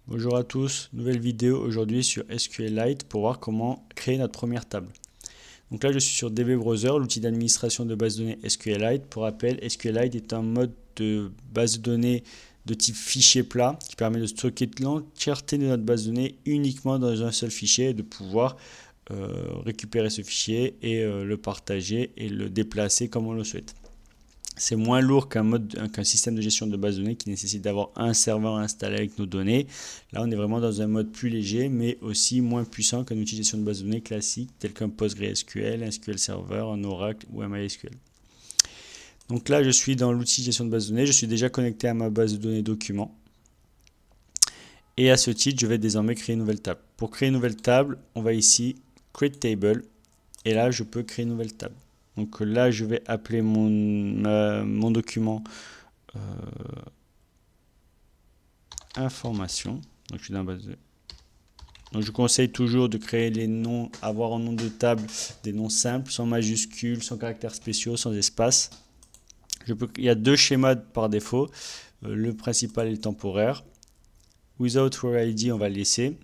Bonjour à tous, nouvelle vidéo aujourd'hui sur SQLite pour voir comment créer notre première table. Donc là je suis sur DB Browser, l'outil d'administration de base de données SQLite. Pour rappel, SQLite est un mode de base de données de type fichier plat qui permet de stocker l'entièreté de notre base de données uniquement dans un seul fichier et de pouvoir récupérer ce fichier et le partager et le déplacer comme on le souhaite. C'est moins lourd qu'un système de gestion de base de données qui nécessite d'avoir un serveur installé avec nos données. Là, on est vraiment dans un mode plus léger, mais aussi moins puissant qu'un outil de gestion de base de données classique, tel qu'un PostgreSQL, un SQL Server, un Oracle ou un MySQL. Donc là, je suis dans l'outil de gestion de base de données. Je suis déjà connecté à ma base de données documents. Et à ce titre, je vais désormais créer une nouvelle table. Pour créer une nouvelle table, on va ici, Create Table. Et là, je peux créer une nouvelle table. Donc là, je vais appeler mon document information. Donc je suis dans la base de... Donc je conseille toujours de créer les noms, avoir en nom de table des noms simples, sans majuscules, sans caractères spéciaux, sans espace. Il y a deux schémas par défaut. Le principal et le temporaire. Without where ID, on va le laisser.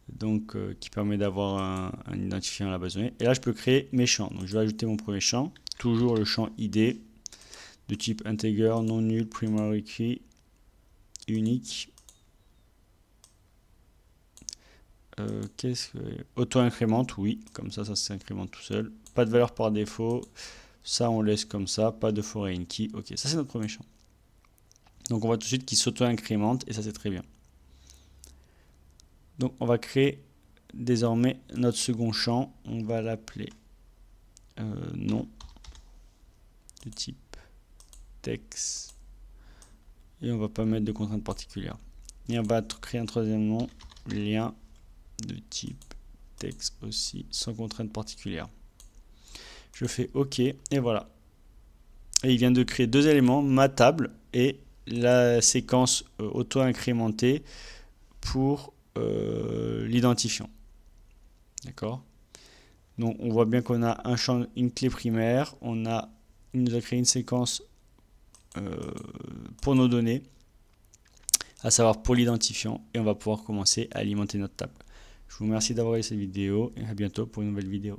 Donc qui permet d'avoir un identifiant à la base de données. Et là, je peux créer mes champs. Donc je vais ajouter mon premier champ. Toujours le champ ID de type integer, non nul, primary key, unique. Auto-incrémente, oui, comme ça s'incrémente tout seul. Pas de valeur par défaut, ça on laisse comme ça, pas de foreign key. Ok, ça c'est notre premier champ. Donc on voit tout de suite qu'il s'auto-incrémente et ça c'est très bien. Donc on va créer désormais notre second champ, on va l'appeler nom de type texte et on va pas mettre de contrainte particulière. Et on va créer un troisième nom, lien de type texte aussi, sans contrainte particulière. Je fais OK et voilà. Et il vient de créer deux éléments, ma table et la séquence auto-incrémentée pour l'identifiant. D'accord? Donc on voit bien qu'on a un champ, une clé primaire, il nous a créé une séquence pour nos données, à savoir pour l'identifiant, et on va pouvoir commencer à alimenter notre table. Je vous remercie d'avoir regardé cette vidéo et à bientôt pour une nouvelle vidéo.